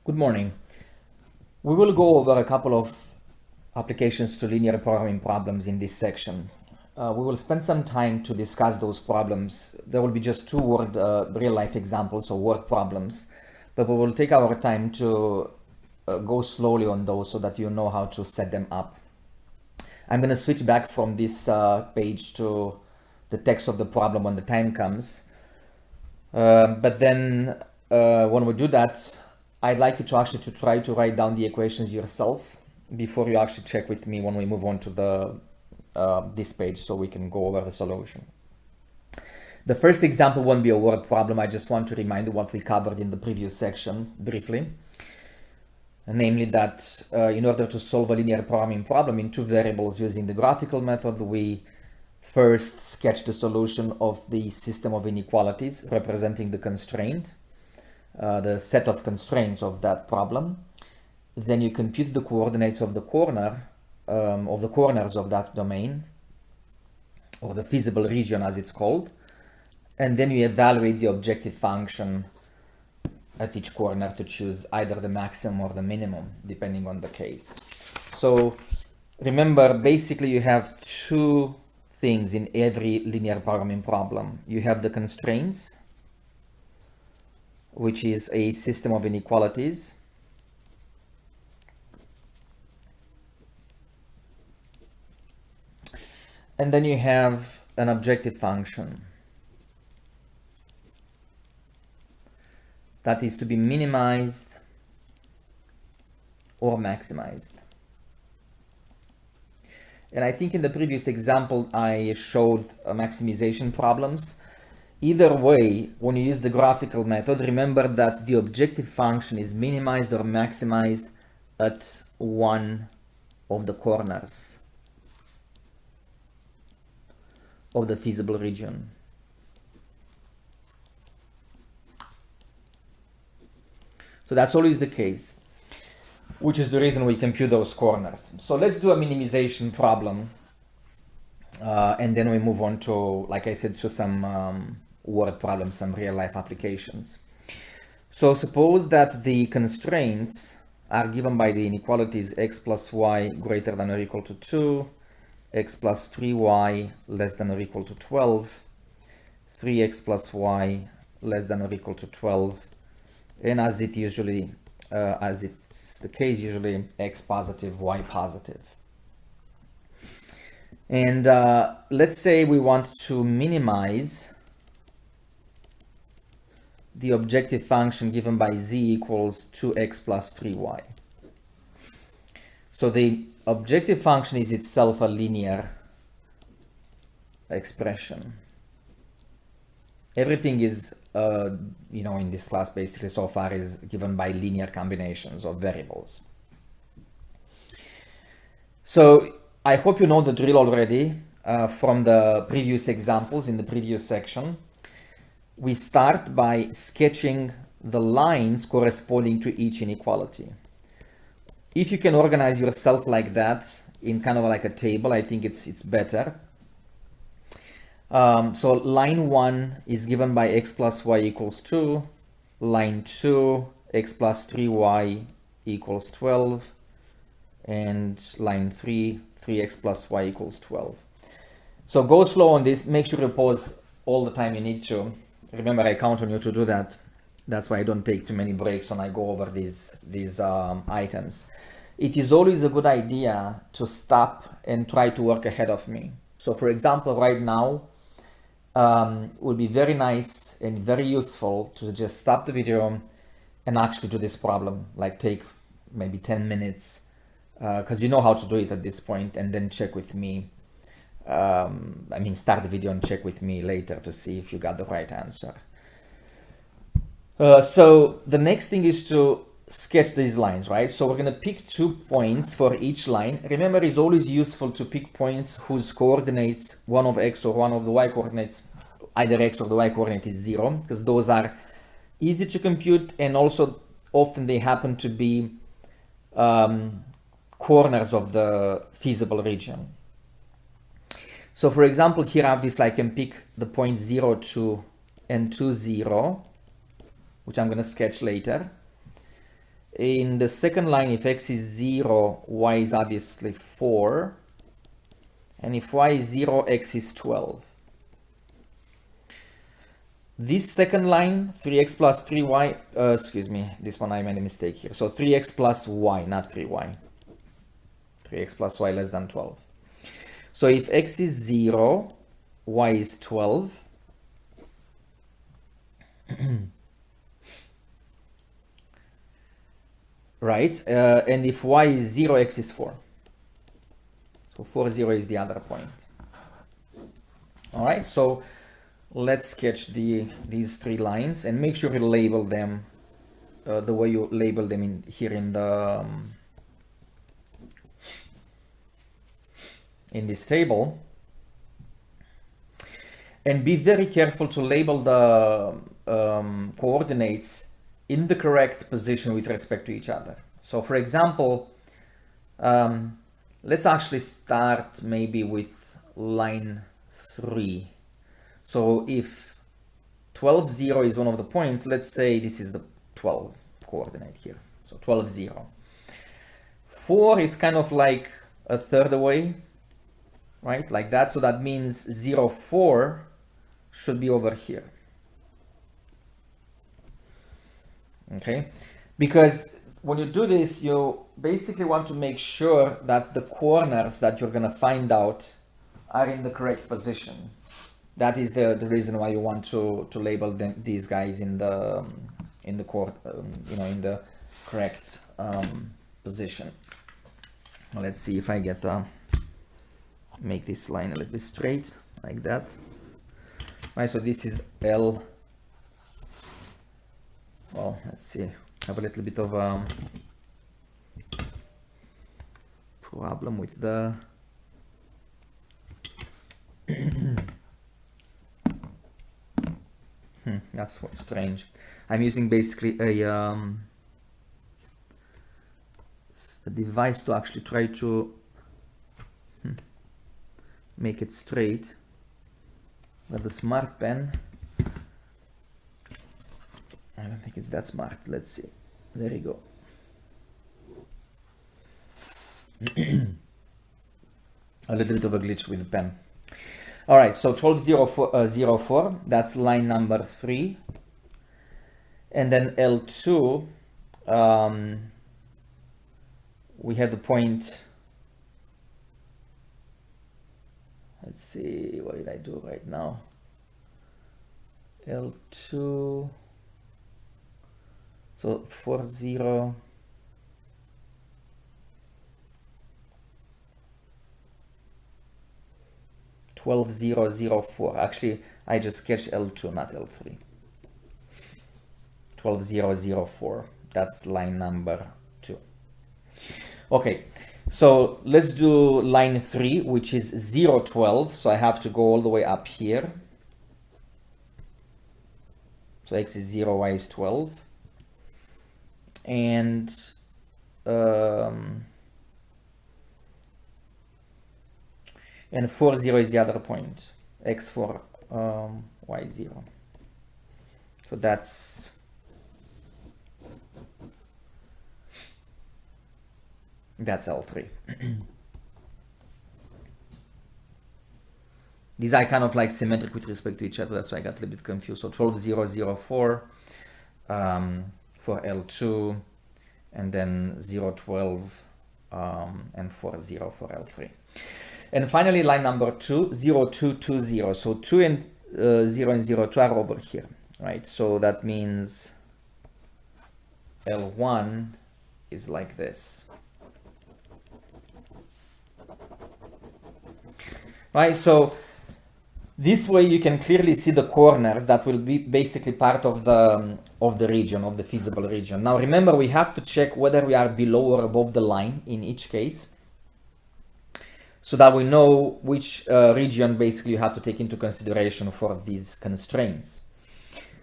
Good morning. We will go over a couple of applications to linear programming problems in this section. We will spend some time to discuss those problems. There will be just two real-life examples or word problems, but we will take our time to go slowly on those so that you know how to set them up. I'm going to switch back from this page to the text of the problem when the time comes. But then when we do that, I'd like you to actually try to write down the equations yourself before you actually check with me when we move on to the this page so we can go over the solution. The first example won't be a word problem. I just want to remind you what we covered in the previous section briefly. Namely that in order to solve a linear programming problem in two variables using the graphical method, we first sketch the solution of the system of inequalities representing the constraint, the set of constraints of that problem. Then you compute the coordinates of the corners of that domain, or the feasible region as it's called, and then you evaluate the objective function at each corner to choose either the maximum or the minimum, depending on the case. So remember, basically you have two things in every linear programming problem. You have the constraints, which is a system of inequalities, and then you have an objective function that is to be minimized or maximized. And I think in the previous example I showed maximization problems. Either way, when you use the graphical method, remember that the objective function is minimized or maximized at one of the corners of the feasible region. So that's always the case, which is the reason we compute those corners. So let's do a minimization problem. And then we move on to, like I said, to some word problems, some real life applications. So suppose that the constraints are given by the inequalities x plus y greater than or equal to 2, x plus 3y less than or equal to 12, 3x plus y less than or equal to 12, and as it's the case, usually x positive, y positive. And let's say we want to minimize the objective function given by z equals 2x plus 3y. So the objective function is itself a linear expression. Everything is, in this class basically so far is given by linear combinations of variables. So I hope you know the drill already from the previous examples in the previous section. We start by sketching the lines corresponding to each inequality. If you can organize yourself like that in kind of like a table, I think it's better. So line 1 is given by x plus y equals 2, line 2, x plus 3y equals 12, and line 3, 3x plus y equals 12. So go slow on this, make sure you pause all the time you need to. Remember, I count on you to do that. That's why I don't take too many breaks when I go over these items. It is always a good idea to stop and try to work ahead of me. So for example, right now, it would be very nice and very useful to just stop the video and actually do this problem, like take maybe 10 minutes, because you know how to do it at this point, and then check with me. Start the video and check with me later to see if you got the right answer. So the next thing is to sketch these lines, right? So we're going to pick 2 points for each line. Remember, it's always useful to pick points whose coordinates, one of x or one of the y coordinates, either x or the y coordinate is 0, because those are easy to compute, and also often they happen to be corners of the feasible region. So for example, here obviously I can pick the point 0, 2, and 2, 0, which I'm going to sketch later. in the second line, if x is 0, y is obviously 4. And if y is 0, x is 12. This second line, 3x plus 3y, excuse me, this one I made a mistake here. So 3x plus y, not 3y. 3x plus y less than 12. So if x is 0, y is 12. Right, and if y is 0, x is 4. So 4, 0 is the other point. All right, so let's sketch these three lines and make sure you label them the way you label them in here in the in this table. And be very careful to label the coordinates in the correct position with respect to each other. So for example, let's actually start maybe with line 3. So if 12, 0 is one of the points, let's say this is the 12 coordinate here. So 12, 0. 4, it's kind of like a third away, right? Like that. So that means 0, 4 should be over here. Okay, because when you do this, you basically want to make sure that the corners that you're going to find out are in the correct position. That is the reason why you want to label them, these guys in the in the correct position. Let's see if I get make this line a little bit straight like that. Right, so this is L. Well, let's see. I have a little bit of problem with the that's strange. I'm using basically a device to actually try to make it straight with the smart pen. I don't think it's that smart. Let's see. There you go. A little bit of a glitch with the pen. All right, so 1204, that's line number 3. And then L2, we have the point. Let's see, what did I do right now? L2. So 40. $12,004. Actually, I just sketched L2, not L3. 12,004. That's line number 2. Okay, so let's do line 3, which is 012. So I have to go all the way up here. So x is 0, y is 12. And 40 is the other point, x4, y0. So that's L3. These are kind of like symmetric with respect to each other. That's why I got a little bit confused. So 12,004 for L2, and then 012 and 40 for L3. And finally, line number 2, 0220. So 2 and 0 and 02 are over here, right? So that means L1 is like this. Right, so this way you can clearly see the corners that will be basically part of the region, of the feasible region. Now remember, we have to check whether we are below or above the line in each case, so that we know which region basically you have to take into consideration for these constraints.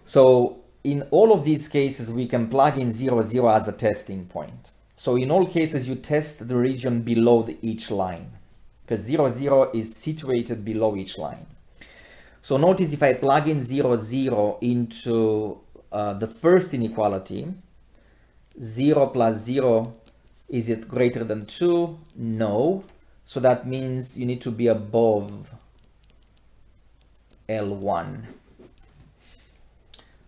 So in all of these cases, we can plug in 0, 0 as a testing point. So in all cases, you test the region below each line, because 0, 0 is situated below each line. So notice if I plug in 0, 0 into the first inequality, 0 plus 0, is it greater than 2? No. So that means you need to be above L1.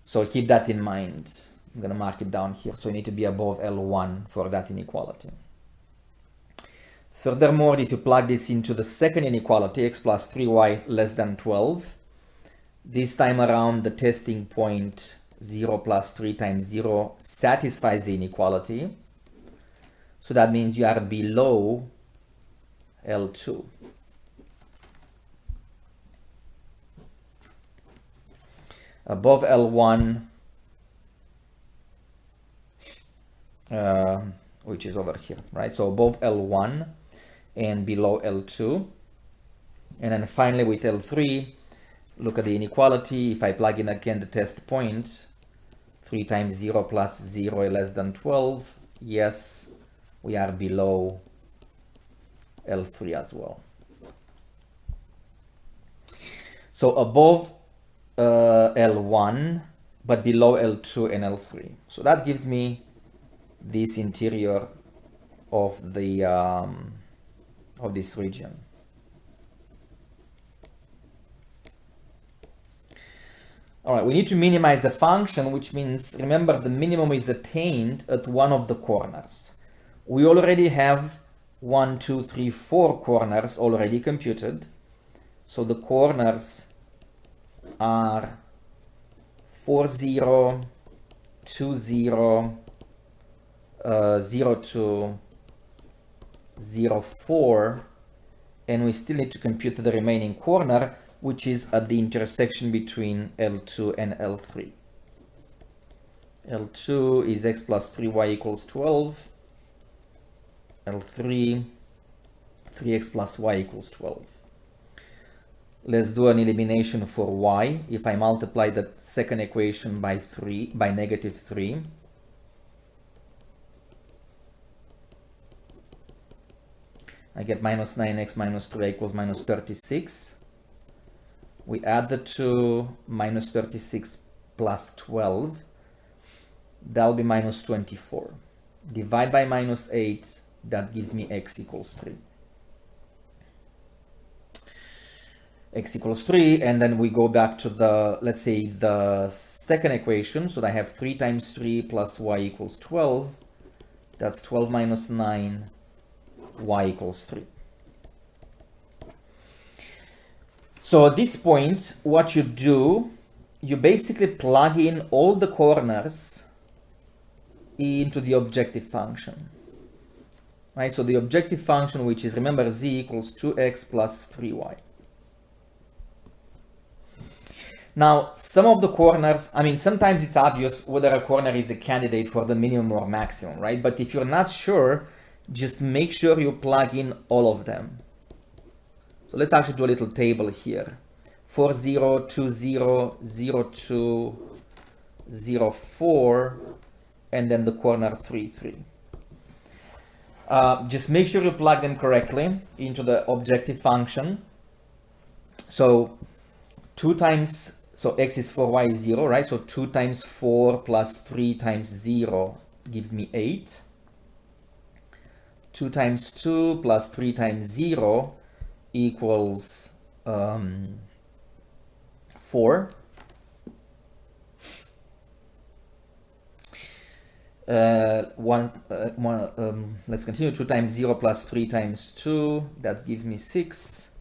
So keep that in mind. I'm going to mark it down here. So you need to be above L1 for that inequality. Furthermore, if you plug this into the second inequality, x plus 3y less than 12, this time around the testing point 0 plus 3 times 0 satisfies the inequality. So that means you are below L2. Above L1, which is over here, right? So above L1 and below L2. And then finally with L3, look at the inequality. If I plug in again the test point, 3 times 0 plus 0 less than 12, yes, we are below L3 as well. So above L1, but below L2 and L3. So that gives me this interior of the of this region. All right, we need to minimize the function, which means, remember, the minimum is attained at one of the corners. We already have 1, 2, 3, 4 corners already computed. So the corners are 4, 0, 2, 0, 0, 2, 0, 4, and we still need to compute the remaining corner, which is at the intersection between L2 and L3. L2 is x plus 3y equals 12. L3, 3x plus y equals 12. Let's do an elimination for y. If I multiply the second equation by negative 3, I get minus 9x minus 3 equals minus 36. We add the two, minus 36 plus 12. That'll be minus 24. Divide by minus 8, that gives me x equals 3. X equals 3, and then we go back to the, let's say, the second equation. So I have 3 times 3 plus y equals 12. That's 12 minus 9, y equals 3. So at this point, what you do, you basically plug in all the corners into the objective function. Right? So the objective function, which is, remember, z equals 2x plus 3y. Now, some of the corners, I mean, sometimes it's obvious whether a corner is a candidate for the minimum or maximum, right? But if you're not sure, just make sure you plug in all of them. So let's actually do a little table here. 4, 0, 2, 0, 0, 2, 0, 4, and then the corner 3, 3. Just make sure you plug them correctly into the objective function. So 2 times, so x is 4, y is 0, right? So 2 times 4 plus 3 times 0 gives me 8. 2 times 2 plus 3 times 0 equals 4. Let's continue. 2 times 0 plus 3 times 2, that gives me 6.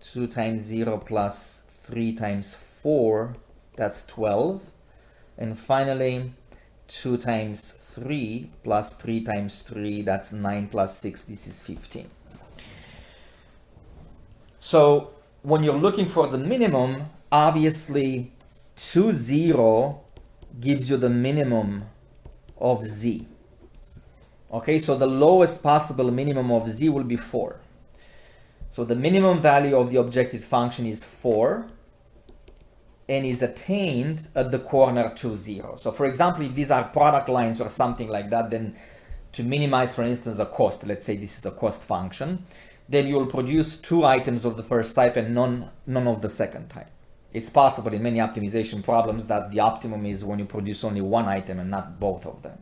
2 times 0 plus 3 times 4, that's 12. And finally, 2 times 3 plus 3 times 3, that's 9 plus 6, this is 15. So when you're looking for the minimum, obviously 2, 0 gives you the minimum of z. Okay, so the lowest possible minimum of z will be 4. So the minimum value of the objective function is 4 and is attained at the corner 2, 0. So for example, if these are product lines or something like that, then to minimize, for instance, a cost, let's say this is a cost function, then you will produce 2 items of the first type and none of the second type. It's possible in many optimization problems that the optimum is when you produce only 1 item and not both of them.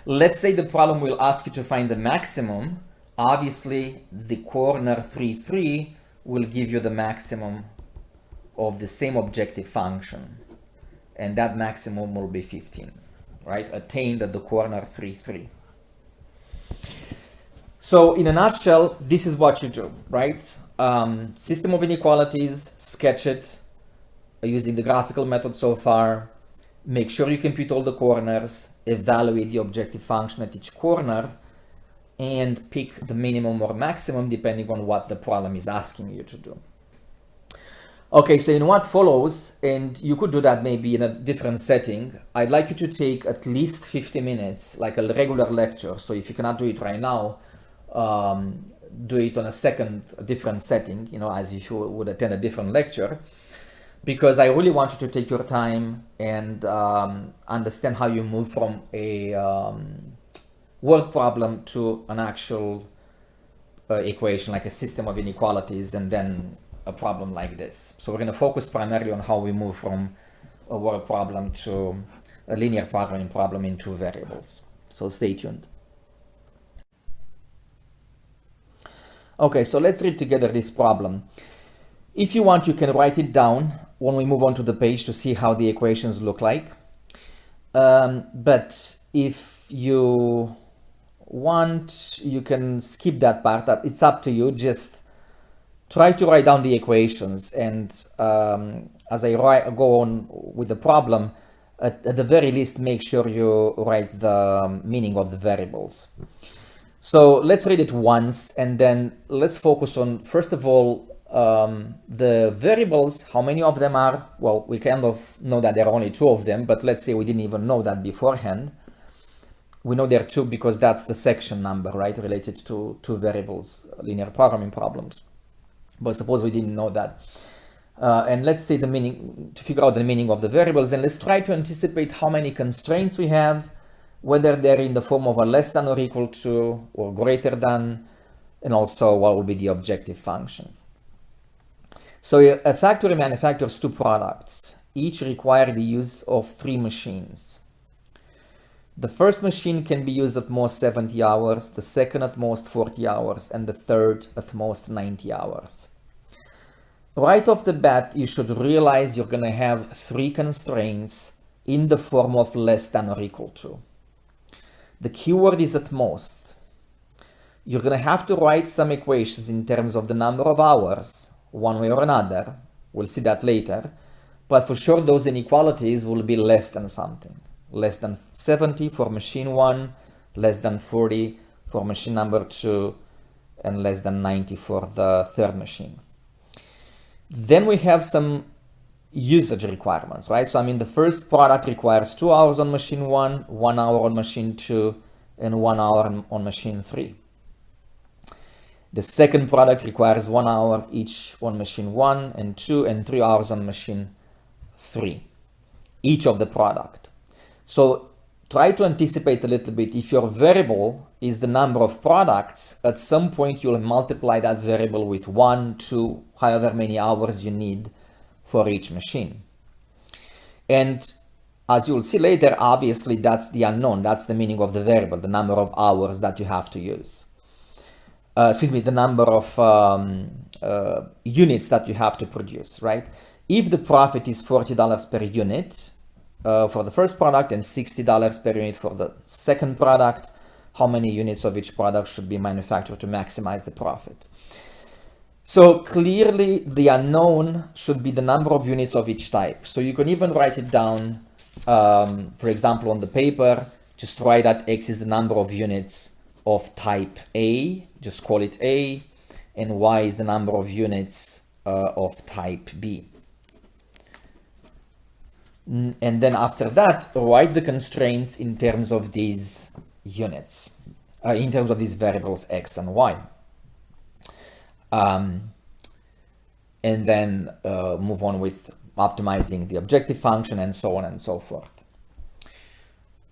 Let's say the problem will ask you to find the maximum. Obviously, the corner 3, 3 will give you the maximum of the same objective function. And that maximum will be 15, right? Attained at the corner 3, 3. So in a nutshell, this is what you do, right? System of inequalities, sketch it using the graphical method so far. Make sure you compute all the corners, evaluate the objective function at each corner, and pick the minimum or maximum depending on what the problem is asking you to do. Okay, so in what follows, and you could do that maybe in a different setting, I'd like you to take at least 50 minutes, like a regular lecture. So if you cannot do it right now, do it on a different setting, you know, as if you would attend a different lecture, because I really want you to take your time and understand how you move from a word problem to an actual equation, like a system of inequalities, and then a problem like this. So we're going to focus primarily on how we move from a word problem to a linear programming problem in 2 variables. So stay tuned. Okay, so let's read together this problem. If you want, you can write it down when we move on to the page to see how the equations look like. But if you want, you can skip that part. It's up to you. Just try to write down the equations, and as I go on with the problem, at the very least, make sure you write the meaning of the variables. So let's read it once, and then let's focus on, first of all, the variables. How many of them are? Well, we kind of know that there are only 2 of them, but let's say we didn't even know that beforehand. We know there are 2 because that's the section number, right, related to 2 variables, linear programming problems. But suppose we didn't know that. And let's say the meaning, to figure out the meaning of the variables, and let's try to anticipate how many constraints we have, whether they're in the form of a less than or equal to or greater than, and also what will be the objective function. So a factory manufactures 2 products. Each require the use of 3 machines. The first machine can be used at most 70 hours, the second at most 40 hours, and the third at most 90 hours. Right off the bat, you should realize you're going to have 3 constraints in the form of less than or equal to. The keyword is at most. You're going to have to write some equations in terms of the number of hours, one way or another. We'll see that later. But for sure, those inequalities will be less than something. Less than 70 for machine 1, less than 40 for machine number 2, and less than 90 for the third machine. Then we have some usage requirements, right? So I mean, the first product requires 2 hours on machine 1, 1 hour on machine 2, and 1 hour on machine 3. The second product requires 1 hour each on machine 1 and 2, and 3 hours on machine 3, each of the product. So try to anticipate a little bit. If your variable is the number of products, at some point you'll multiply that variable with 1, 2, however many hours you need for each machine. And as you'll see later, obviously that's the unknown. That's the meaning of the variable, the number of hours that you have to use. The number of units that you have to produce, right? If the profit is $40 per unit, for the first product and $60 per unit for the second product, how many units of each product should be manufactured to maximize the profit? So clearly the unknown should be the number of units of each type. So you can even write it down, for example, on the paper. Just write that X is the number of units of type A, just call it A, and Y is the number of units of type B. And then after that, write the constraints in terms of these units, in terms of these variables X and Y. And then move on with optimizing the objective function and so on and so forth.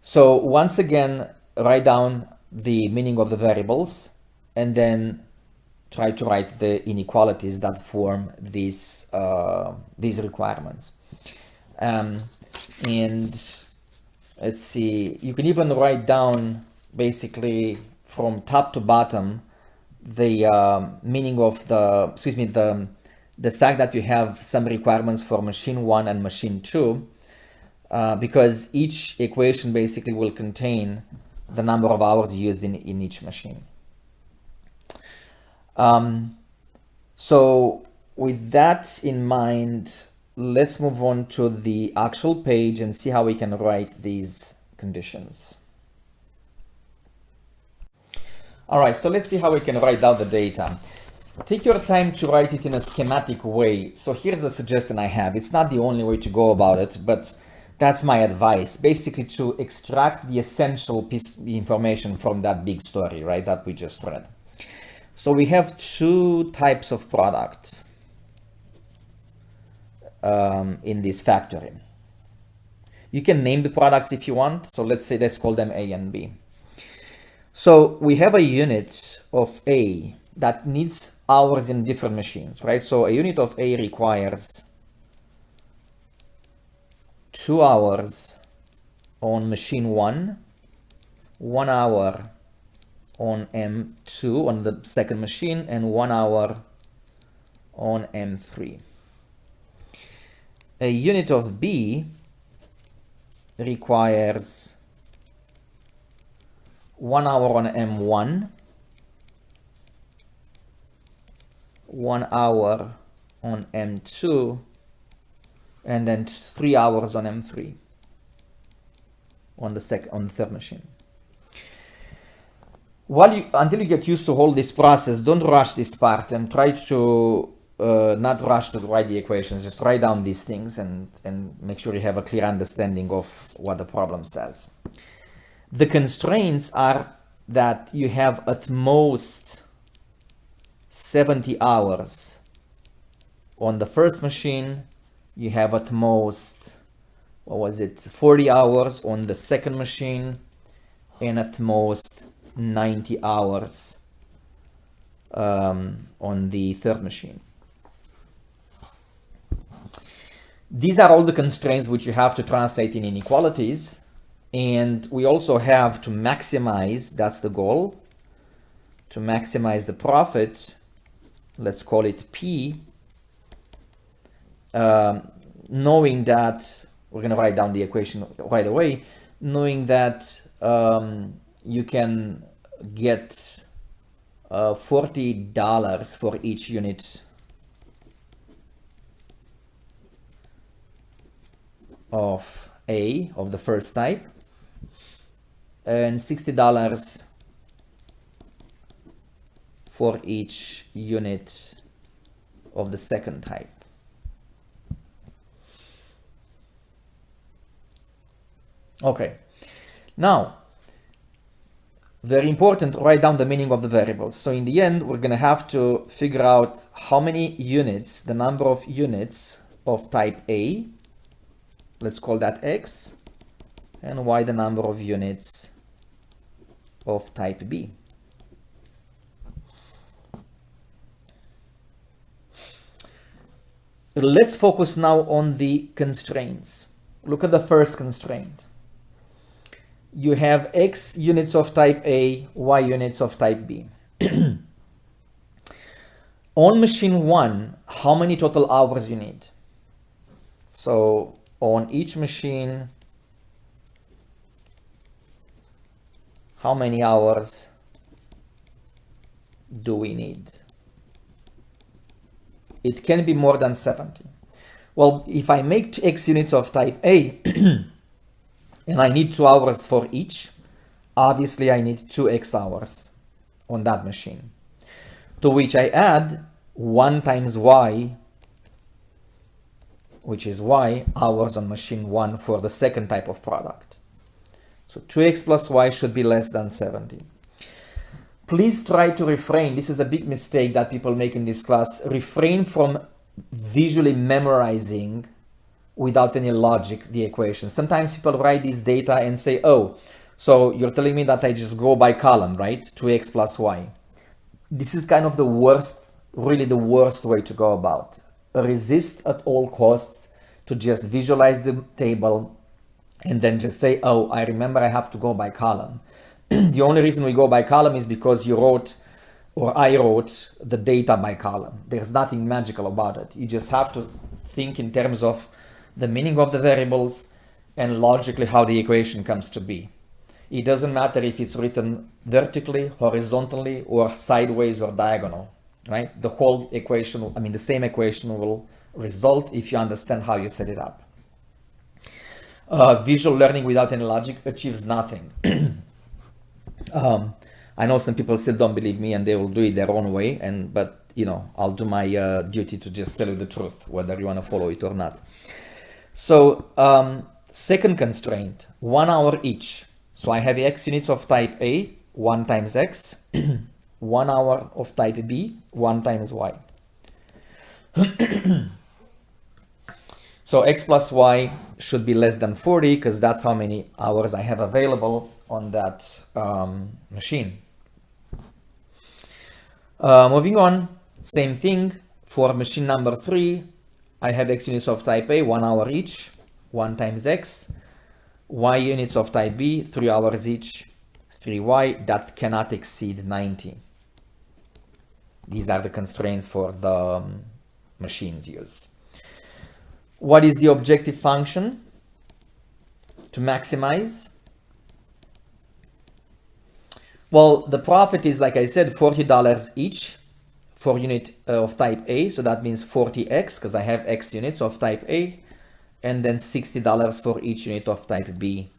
So once again, write down the meaning of the variables and then try to write the inequalities that form these requirements. And let's see, you can even write down basically from top to bottom the meaning of the, excuse me, the fact that you have some requirements for machine 1 and machine 2, because each equation basically will contain the number of hours used in each machine. So with that in mind, let's move on to the actual page and see how we can write these conditions. All right, so let's see how we can write down the data. Take your time to write it in a schematic way. So here's a suggestion I have. It's not the only way to go about it, but that's my advice. Basically to extract the essential piece of information from that big story, right, that we just read. So we have two types of product in this factory. You can name the products if you want. So let's call them A and B. So we have a unit of A that needs hours in different machines, right? So a unit of A requires 2 hours on machine 1, 1 hour on M2 on the second machine, and 1 hour on M3. A unit of B requires 1 hour on M1, 1 hour on M2, and then 3 hours on M3 on the third machine. Until you get used to all this process, don't rush this part and try to not rush to write the equations. Just write down these things and make sure you have a clear understanding of what the problem says. The constraints are that you have at most 70 hours on the first machine. You have at most, 40 hours on the second machine, and at most 90 hours on the third machine. These are all the constraints which you have to translate in inequalities. And we also have to maximize, that's the goal, to maximize the profit. Let's call it P, knowing that, we're going to write down the equation right away, knowing that you can get $40 for each unit of A, of the first type, and $60 for each unit of the second type. Okay, now, very important, write down the meaning of the variables. So in the end, we're going to have to figure out how many units, the number of units of type A, let's call that X, and Y the number of units of type B. Let's focus now on the constraints. Look at the first constraint. You have X units of type A, Y units of type B. On machine 1, how many total hours you need? So on each machine, how many hours do we need? It can be more than 70. Well, if I make X units of type A and I need 2 hours for each, obviously I need 2X hours on that machine, to which I add 1 times Y, which is Y hours on machine 1 for the second type of product. So 2X plus Y should be less than 70. Please try to refrain, this is a big mistake that people make in this class, refrain from visually memorizing without any logic the equation. Sometimes people write this data and say, oh, so you're telling me that I just go by column, right? 2X plus Y. This is kind of the worst, really the worst way to go about. Resist at all costs to just visualize the table and then just say, oh, I remember I have to go by column. The only reason we go by column is because you wrote, or I wrote, the data by column. There's nothing magical about it. You just have to think in terms of the meaning of the variables and logically how the equation comes to be. It doesn't matter if it's written vertically, horizontally, or sideways or diagonal, right? The whole equation, I mean, the same equation will result if you understand how you set it up. Visual learning without any logic achieves nothing. I know some people still don't believe me and they will do it their own way, but you know, I'll do my duty to just tell you the truth, whether you want to follow it or not. So second constraint, 1 hour each. So I have x units of type A, 1 times x, 1 hour of type B, 1 times y. So x plus y should be less than 40 because that's how many hours I have available on that machine. Moving on, same thing for machine number 3. I have x units of type A, 1 hour each, 1 times x, y units of type B, 3 hours each, 3y, that cannot exceed 90. These are the constraints for the machines used. What is the objective function to maximize? Well, the profit is, like I said, $40 each for unit of type A. So that means 40x because I have x units of type A, and then $60 for each unit of type B.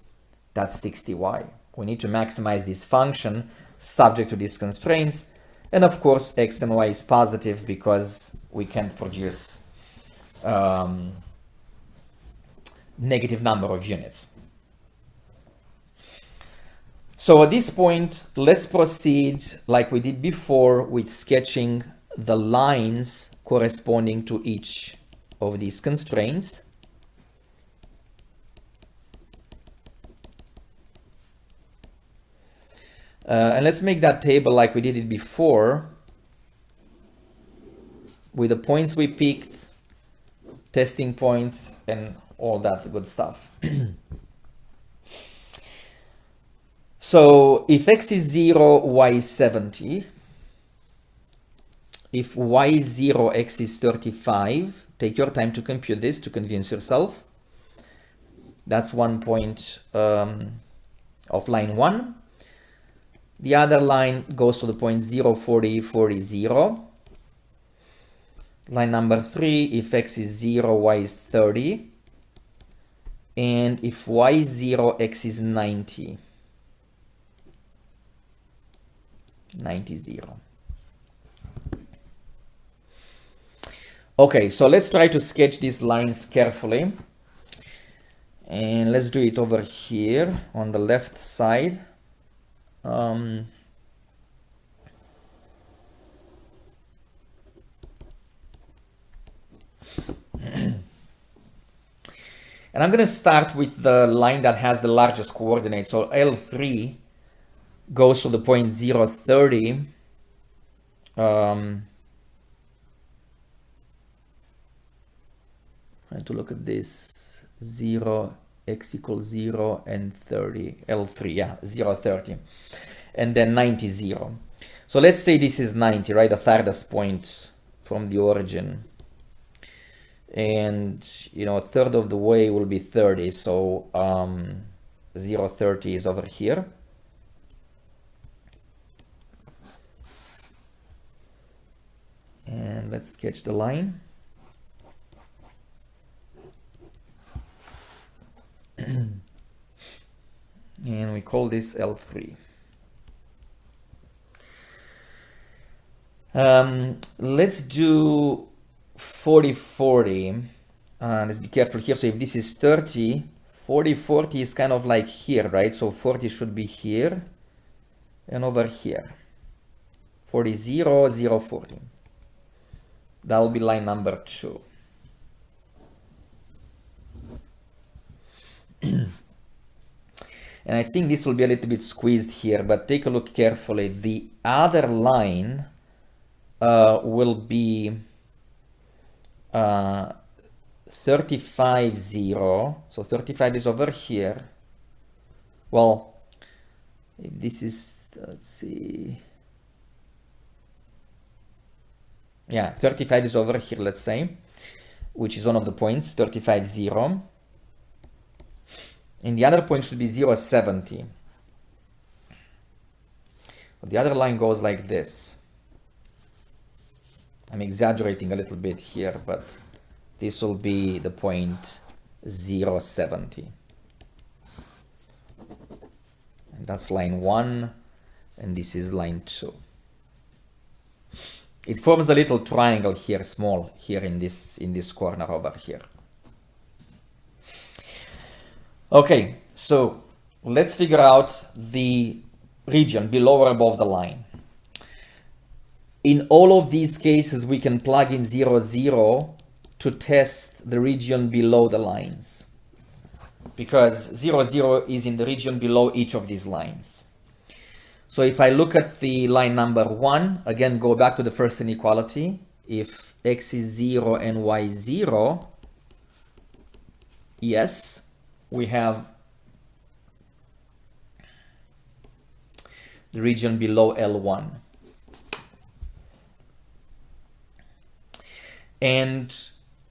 That's 60y. We need to maximize this function subject to these constraints. And of course, x and y is positive because we can't produce negative number of units. So at this point, let's proceed like we did before with sketching the lines corresponding to each of these constraints. And let's make that table like we did it before, with the points we picked, testing points, and all that good stuff. So if x is 0, y is 70. If y is 0, x is 35. Take your time to compute this to convince yourself. That's 1 point of line 1. The other line goes to the point 0, 40, 40, 0. Line number 3, if x is 0, y is 30. And if y is 0, x is 90. 90, 0. Okay, so let's try to sketch these lines carefully. And let's do it over here on the left side. And I'm going to start with the line that has the largest coordinate. So L3 goes to the point 0, 30. Trying to look at this. 0, x equals 0, and 30. L3, yeah, 0, 30. And then 90, 0. So let's say this is 90, right? The farthest point from the origin. And, you know, a third of the way will be 30. So 0, 30 is over here. And let's sketch the line. And we call this L3. Let's do 40, 40. Let's be careful here. So if this is 30, 40, 40 is kind of like here, right? So 40 should be here and over here. 40, 0, 0, 40. That'll be line number 2. And I think this will be a little bit squeezed here, but take a look carefully. The other line will be 35, 0. So 35 is over here. Well, if this is, let's see. Yeah, 35 is over here, let's say, which is one of the points, 35, 0. And the other point should be 0, 70. The other line goes like this. I'm exaggerating a little bit here, but this will be the point 0, 70. And that's line 1, and this is line 2. It forms a little triangle here, small, here in this corner over here. Okay, so let's figure out the region below or above the line. In all of these cases, we can plug in 0, 0 to test the region below the lines, because 0, 0 is in the region below each of these lines. So if I look at the line number 1, again, go back to the first inequality. If x is 0 and y is 0, yes, we have the region below L1. And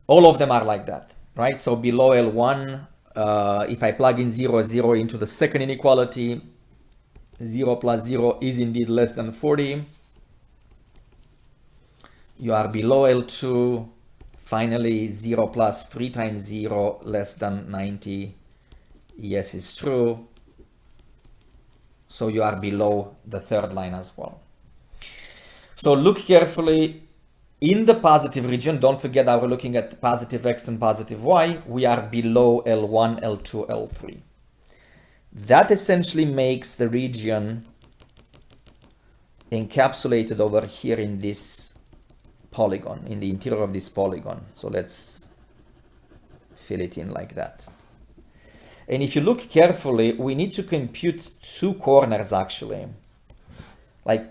all of them are like that, right? So below L1, if I plug in 0, 0 into the second inequality, 0 plus 0 is indeed less than 40. You are below L2. Finally, 0 plus 3 times 0 less than 90. Yes, is true. So you are below the third line as well. So look carefully in the positive region. Don't forget that we're looking at positive x and positive y. We are below L1, L2, L3. That essentially makes the region encapsulated over here in this polygon, in the interior of this polygon. So let's fill it in like that. And if you look carefully, we need to compute two corners actually. Like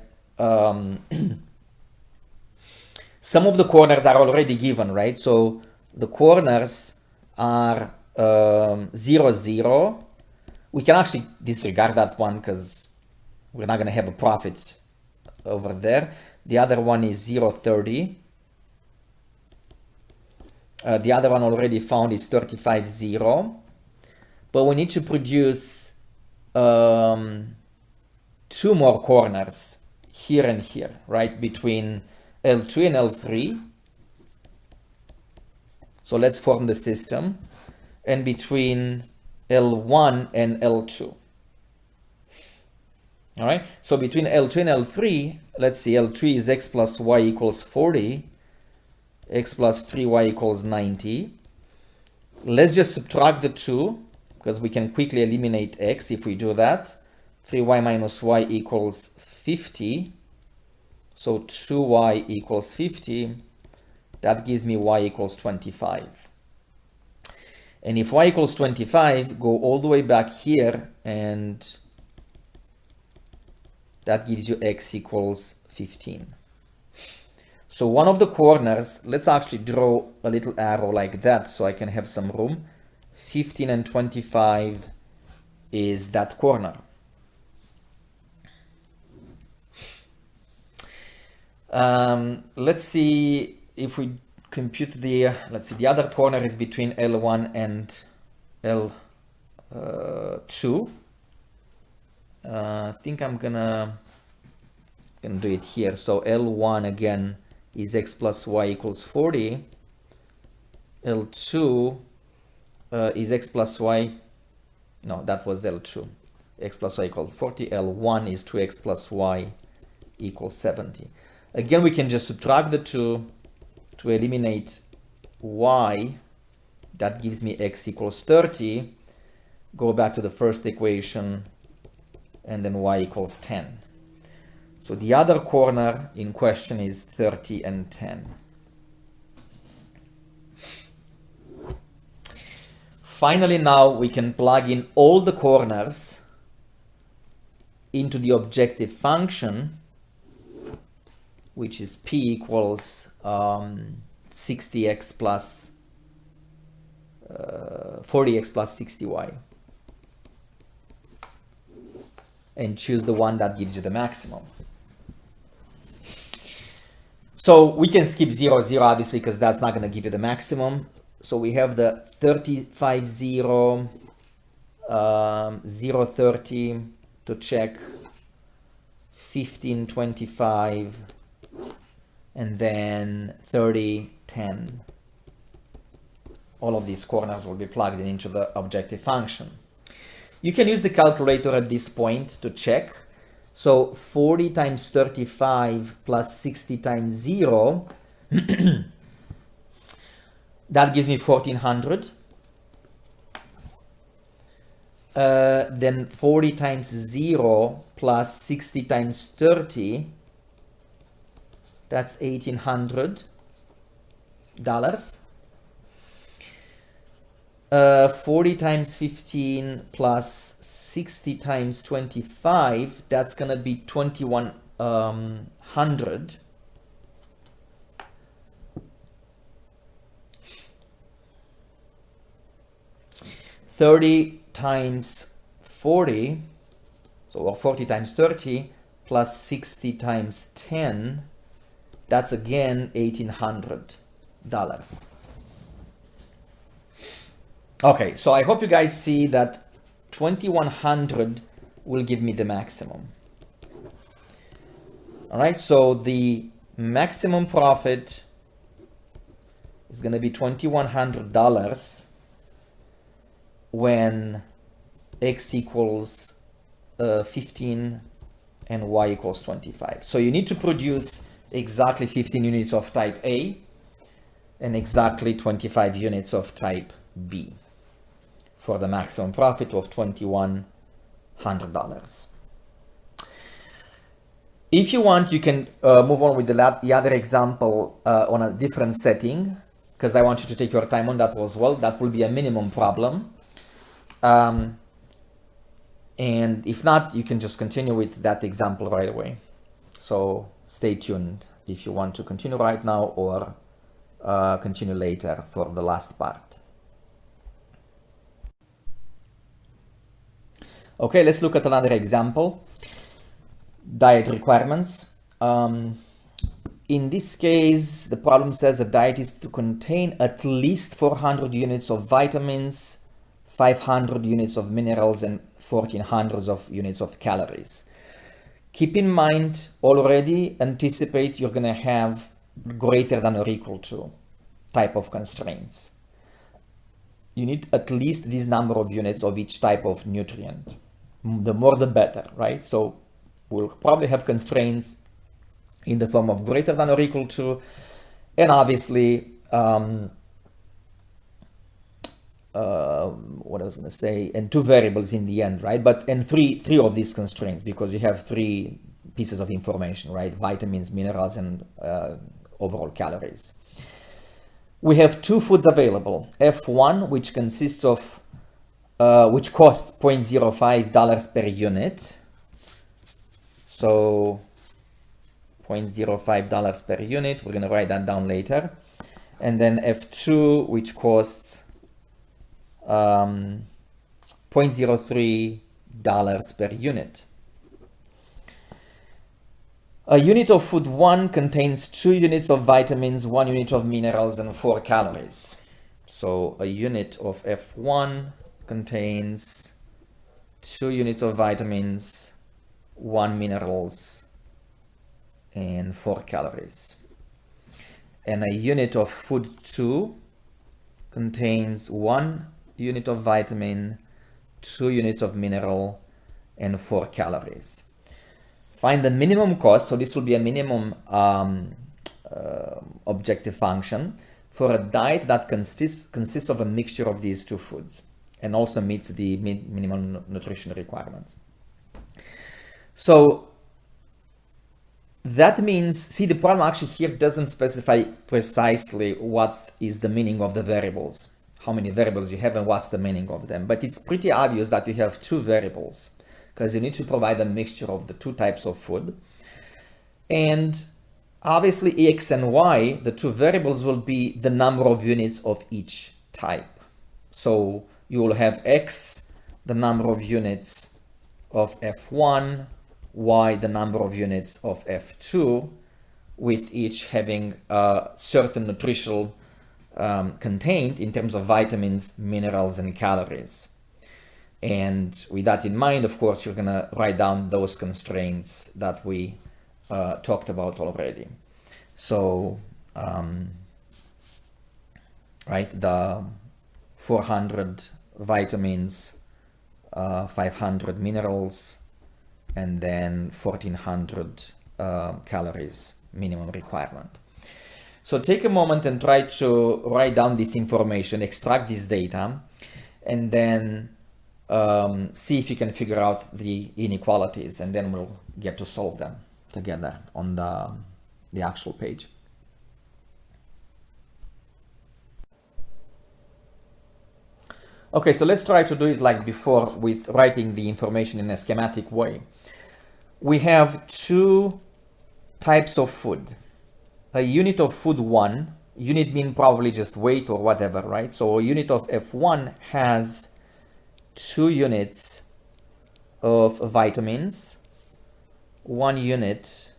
some of the corners are already given, right? So the corners are 0, 0. We can actually disregard that one because we're not going to have a profit over there. The other one is 0, 30. The other one already found is 35, 0. But we need to produce two more corners here and here, right? Between L2 and L3. So let's form the system. And between L1 and L2. All right, so between L2 and L3, let's see, L3 is x plus y equals 40, x plus 3y equals 90. Let's just subtract the two, because we can quickly eliminate x if we do that. 3y minus y equals 50. So 2y equals 50. That gives me y equals 25. And if y equals 25, go all the way back here, and that gives you x equals 15. So one of the corners, let's actually draw a little arrow like that so I can have some room. 15 and 25 is that corner. Let's see if we compute the, let's see, the other corner is between L1 and L2. I think I'm gonna do it here. So L1 again is x plus y equals 40. L2 is x plus y, no, that was L2. X plus y equals 40. L1 is 2x plus y equals 70. Again, we can just subtract the two to eliminate y. That gives me x equals 30. Go back to the first equation, and then y equals 10. So the other corner in question is 30 and 10. Finally, now we can plug in all the corners into the objective function, which is p equals 60x plus 40x plus 60y, and choose the one that gives you the maximum. So we can skip 0, 0 obviously, because that's not going to give you the maximum. So we have the 35, 0, 0, 30 to check, 15, 25, and then 30, 10. All of these corners will be plugged into the objective function. You can use the calculator at this point to check. So 40 times 35 plus 60 times 0, that gives me 1400. Then 40 times 0 plus 60 times 30, that's $1,800. 40 times 15 plus 60 times 25, that's gonna be 2100. $30 times 40, so 40 times 30 plus 60 times 10, that's again $1,800. Okay, so I hope you guys see that 2100 will give me the maximum. All right, so the maximum profit is going to be $2,100 when x equals 15 and y equals 25. So you need to produce exactly 15 units of type A and exactly 25 units of type B for the maximum profit of $2,100. If you want, you can move on with the other example on a different setting, because I want you to take your time on that as well. That will be a minimum problem. And if not, you can just continue with that example right away. So stay tuned if you want to continue right now or continue later for the last part. Okay, let's look at another example. Diet requirements. In this case, the problem says a diet is to contain at least 400 units of vitamins, 500 units of minerals, and 1400 of units of calories. Keep in mind, already anticipate you're gonna have greater than or equal to type of constraints. You need at least this number of units of each type of nutrient. The more the better, right? So we'll probably have constraints in the form of greater than or equal to, and obviously, what I was going to say, and two variables in the end, right? But and three of these constraints, because you have three pieces of information, right? Vitamins, minerals, and overall calories. We have two foods available. F1, which consists of which costs $0.05 per unit. So $0.05 per unit, we're gonna write that down later. And then F2, which costs $0.03 per unit. A unit of food 1 contains 2 units of vitamins, 1 unit of minerals, and 4 calories. So a unit of F1 contains 2 units of vitamins, 1 minerals, and 4 calories. And a unit of food 2 contains 1 unit of vitamin, 2 units of mineral, and 4 calories. Find the minimum cost, so this will be a minimum objective function for a diet that consists of a mixture of these two foods and also meets the minimum nutrition requirements. So that means, see, the problem actually here doesn't specify precisely what is the meaning of the variables, how many variables you have and what's the meaning of them. But it's pretty obvious that you have two variables because you need to provide a mixture of the two types of food. And obviously X and Y, the two variables, will be the number of units of each type. So you will have X, the number of units of F1, Y, the number of units of F2, with each having a certain nutritional contained in terms of vitamins, minerals, and calories. And with that in mind, of course, you're going to write down those constraints that we talked about already. So, right, the 400 vitamins, 500 minerals, and then 1400 calories minimum requirement. So take a moment and try to write down this information, extract this data, and then see if you can figure out the inequalities, and then we'll get to solve them together on the actual page. Okay, so let's try to do it like before with writing the information in a schematic way. We have two types of food. A unit of food 1, unit mean probably just weight or whatever, right? So a unit of F1 has 2 units of vitamins, 1 unit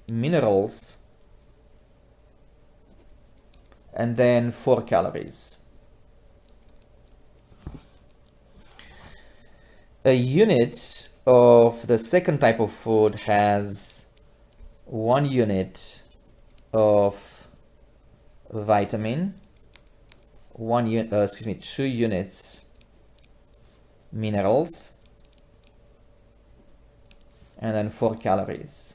minerals, and then 4 calories. A unit of the second type of food has 1 unit of vitamin, 2 units minerals, and then 4 calories.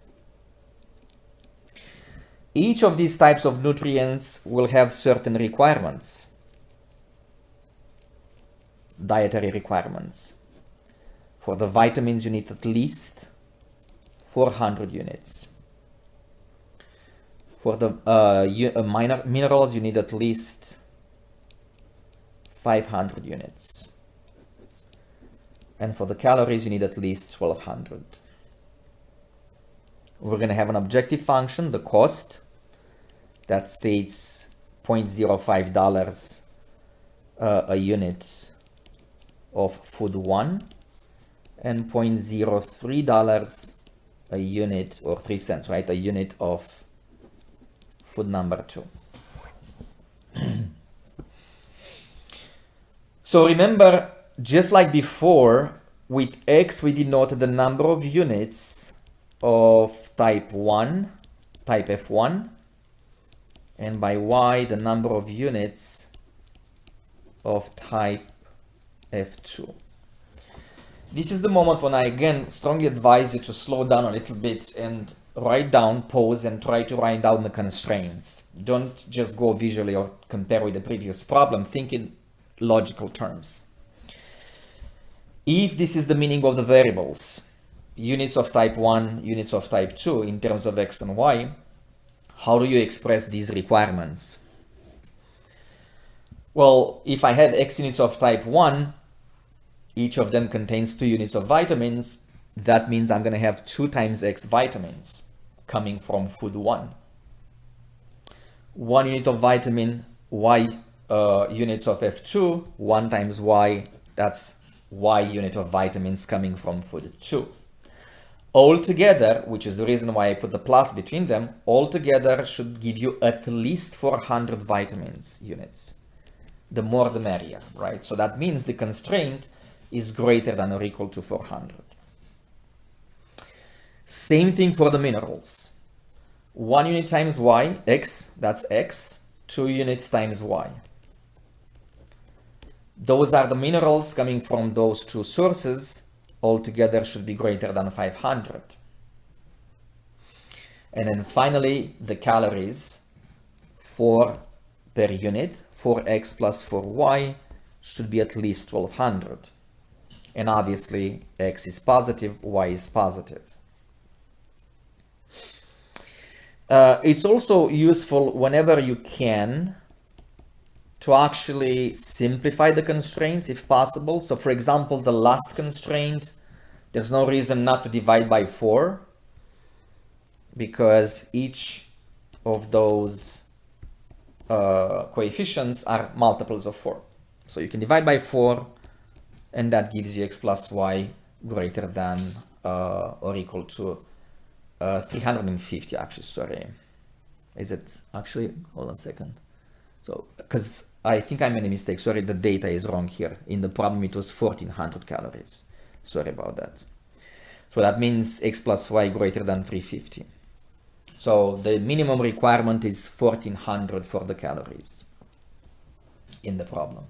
Each of these types of nutrients will have certain requirements, dietary requirements. For the vitamins, you need at least 400 units. For the minerals, you need at least 500 units. And for the calories, you need at least 1200. We're going to have an objective function, the cost, that states $0.05 a unit of food 1 and $0.03 a unit, or 3 cents, right? A unit of food number 2. So remember, just like before, with X we denoted the number of units of type F1, and by Y the number of units of type F2. This is the moment when I again strongly advise you to slow down a little bit and write down, pause, and try to write down the constraints. Don't just go visually or compare with the previous problem, think in logical terms. If this is the meaning of the variables, units of type 1, units of type 2 in terms of X and Y, how do you express these requirements? Well, if I have X units of type 1, each of them contains 2 units of vitamins, that means I'm going to have 2 times X vitamins coming from food 1. 1 unit of vitamin, Y units of F2, 1 times Y, that's Y unit of vitamins coming from food 2. Altogether, which is the reason why I put the plus between them, altogether should give you at least 400 vitamins units. The more the merrier, right? So that means the constraint is greater than or equal to 400. Same thing for the minerals. 1 unit times Y, X, that's X, 2 units times Y. Those are the minerals coming from those 2 sources, altogether should be greater than 500. And then finally, the calories, 4 per unit, 4x plus 4y should be at least 1200. And obviously, x is positive, y is positive. It's also useful whenever you can to actually simplify the constraints if possible. So for example, the last constraint, there's no reason not to divide by 4 because each of those coefficients are multiples of 4. So you can divide by 4, and that gives you x plus y greater than or equal to 350, actually, sorry. Is it actually, hold on a second. So, because I think I made a mistake, sorry, the data is wrong here. In the problem, it was 1400 calories. Sorry about that. So that means x plus y greater than 350. So the minimum requirement is 1400 for the calories in the problem.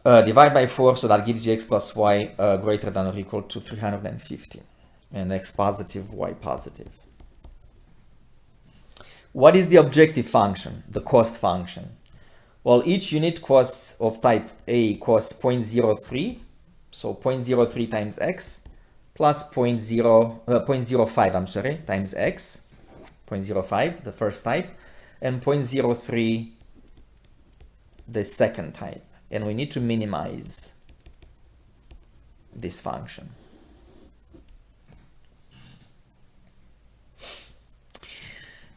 Divide by 4, so that gives you x plus y greater than or equal to 350, and x positive, y positive. What is the objective function, the cost function? Well, each unit cost of type A costs 0.03, so 0.03 times x, plus 0.05, I'm sorry, times x, 0.05, the first type, and 0.03, the second type. And we need to minimize this function.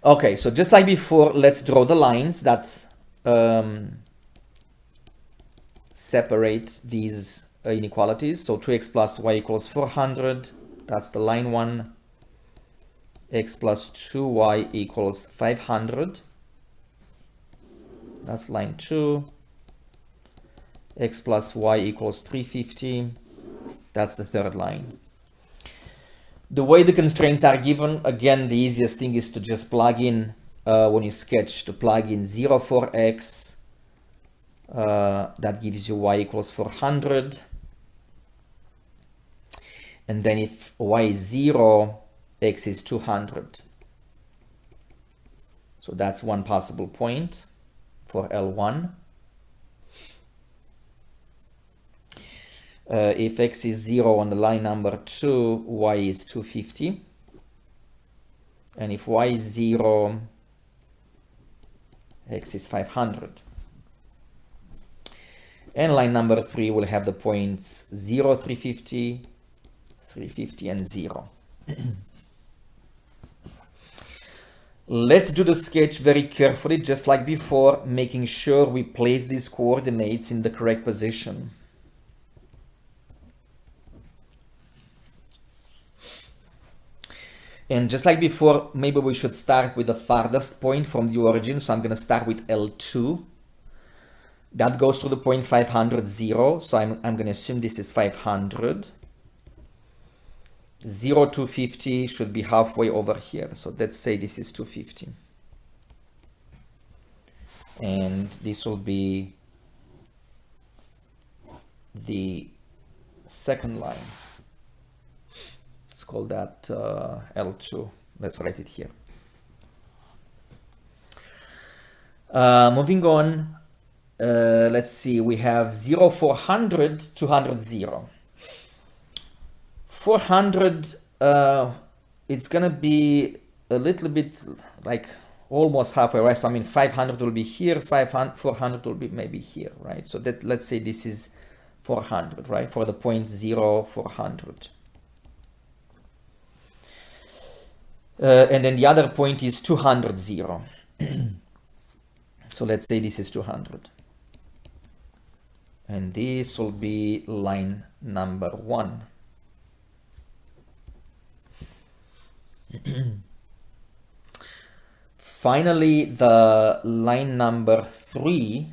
Okay, so just like before, let's draw the lines that separate these inequalities. So 2x plus y equals 400, that's the line 1. X plus 2y equals 500, that's line 2. X plus y equals 350, that's the third line. The way the constraints are given, again, the easiest thing is to just plug in, when you sketch, to plug in 0 for x, that gives you y equals 400. And then if y is 0, x is 200. So that's one possible point for L1. If x is 0 on the line number 2, y is 250. And if y is 0, x is 500. And line number 3 will have the points 0, 350, 350, and 0. Let's do the sketch very carefully, just like before, making sure we place these coordinates in the correct position. And just like before, maybe we should start with the farthest point from the origin. So I'm going to start with L2. That goes to the point 500, 0. So I'm going to assume this is 500. 0, 250 should be halfway over here. So let's say this is 250. And this will be the second line. Let's call that L2. Let's write it here. Moving on, let's see, we have 0, 400, 200, 0. 400, it's gonna be a little bit like almost halfway, right? So I mean 500 will be here, 400 will be maybe here, right? So that, let's say this is 400, right? For the point 0, 400. And then the other point is 200, 0. So let's say this is 200. And this will be line number 1. Finally, the line number 3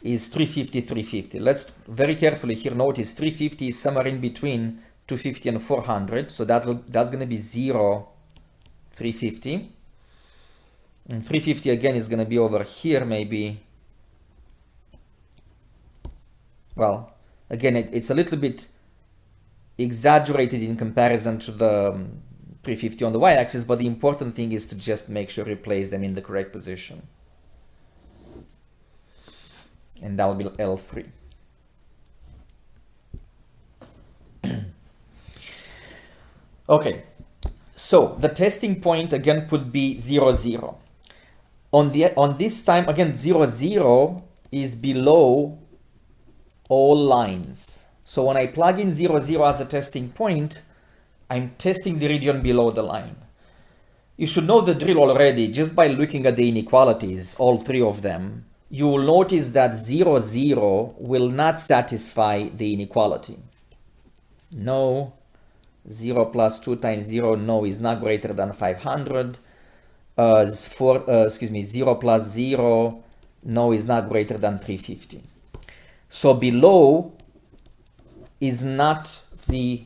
is 350, 350. Let's very carefully here notice 350 is somewhere in between 250 and 400. So that's going to be 0, 350. And 350 again is going to be over here maybe. Well, again, it's a little bit exaggerated in comparison to the 350 on the y-axis, but the important thing is to just make sure you place them in the correct position. And that will be L3. Okay, so the testing point again could be 0, 0. On this time, again, 0, 0 is below all lines. So when I plug in 0, 0 as a testing point, I'm testing the region below the line. You should know the drill already just by looking at the inequalities, all three of them. you will notice that 0, 0 will not satisfy the inequality. No, 0 plus 2 times 0, no, is not greater than 500. 0 plus 0, no, is not greater than 350. So below is not the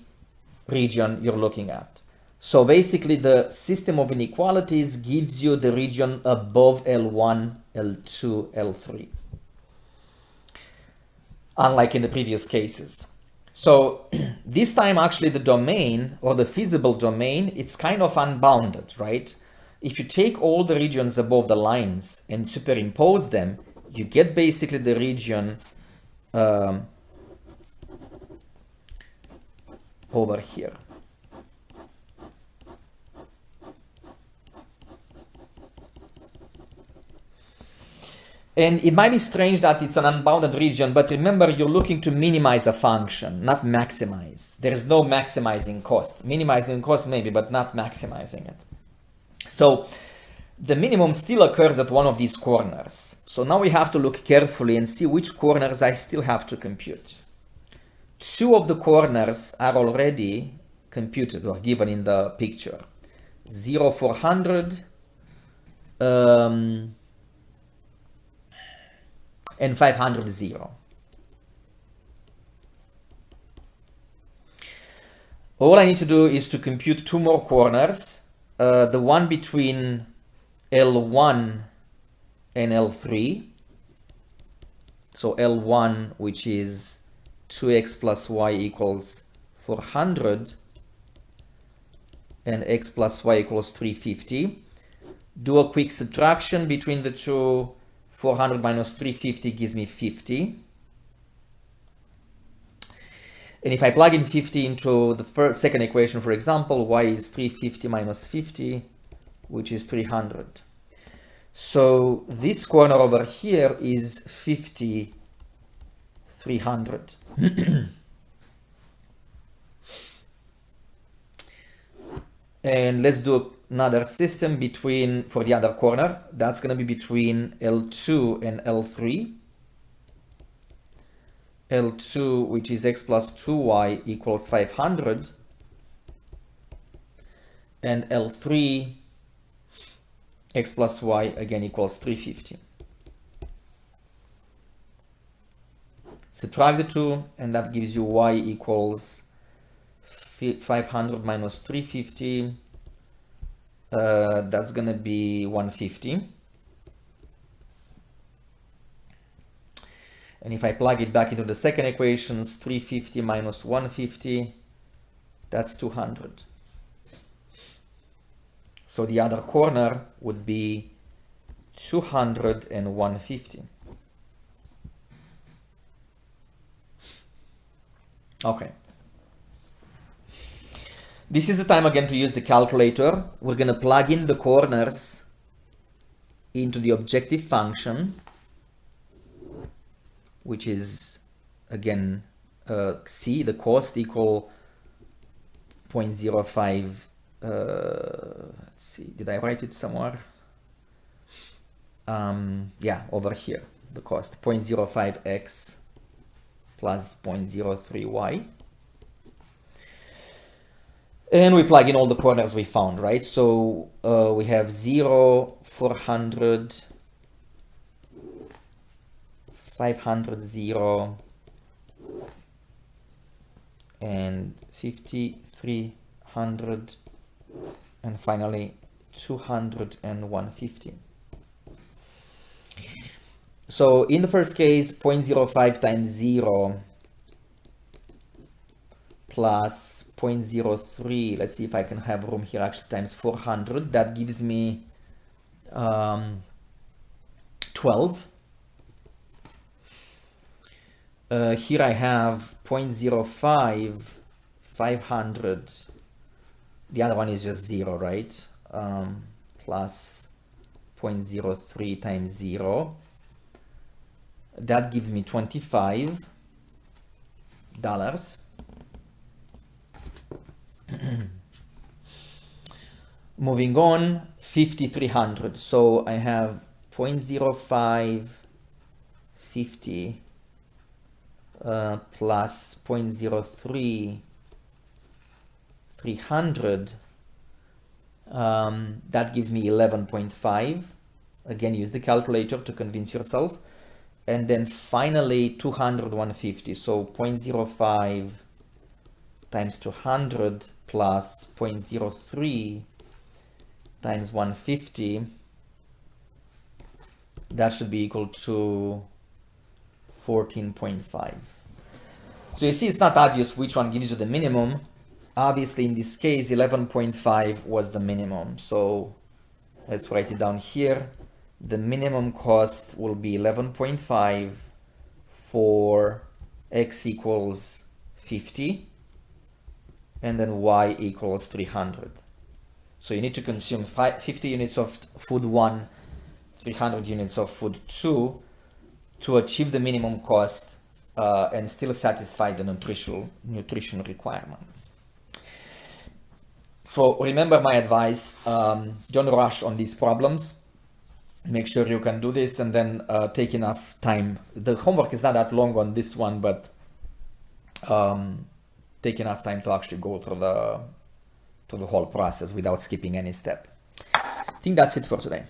region you're looking at. So basically the system of inequalities gives you the region above L1, L2, L3, unlike in the previous cases. So this time actually the domain, or the feasible domain, it's kind of unbounded, right? If you take all the regions above the lines and superimpose them, you get basically the region over here. And it might be strange that it's an unbounded region, but remember, you're looking to minimize a function, not maximize. There's no maximizing cost. Minimizing cost maybe, but not maximizing it. So the minimum still occurs at one of these corners. So now we have to look carefully and see which corners I still have to compute. Two of the corners are already computed or given in the picture. 0, 400, and 500, 0. All I need to do is to compute two more corners, the one between L1 and L3. So L1, which is 2x plus y equals 400, and x plus y equals 350. Do a quick subtraction between the two. 400 minus 350 gives me 50. And if I plug in 50 into the second equation, for example, y is 350 minus 50, which is 300. So this corner over here is 50, 300. And let's do another system for the other corner. That's going to be between L2 and L3. L2, which is x plus 2y equals 500. And L3, x plus y again equals 350. Subtract the two, and that gives you y equals 500 minus 350. That's gonna be 150. And if I plug it back into the second equations, 350 minus 150, that's 200. So the other corner would be 200 and 150. Okay. This is the time again to use the calculator. We're going to plug in the corners into the objective function, which is again C, the cost equal 0.05. Let's see, did I write it somewhere? Yeah, over here, the cost 0.05x plus 0.03y. And we plug in all the corners we found, right? So we have 0, 400, 500, 0, and 50, 300, and finally 200 and 150. So in the first case, 0.05 times 0 plus 0.03, let's see if I can have room here, actually times 400, that gives me 12. Here I have 0.05, 500, the other one is just 0, right? Plus 0.03 times 0, that gives me $25. Moving on, 5,300. So I have 0.05, 150 plus 0.03 300, that gives me 11.5. Again, use the calculator to convince yourself. And then finally 200, 150. So 0.05 times 200 plus 0.03 times 150. That should be equal to 14.5. So you see, it's not obvious which one gives you the minimum. Obviously, in this case, 11.5 was the minimum. So let's write it down here. The minimum cost will be 11.5 for x equals 50, and then y equals 300. So you need to consume 50 units of food 1, 300 units of food 2 to achieve the minimum cost and still satisfy the nutrition requirements. So remember my advice, don't rush on these problems. Make sure you can do this and then take enough time. The homework is not that long on this one, but take enough time to actually go through the whole process without skipping any step. I think that's it for today.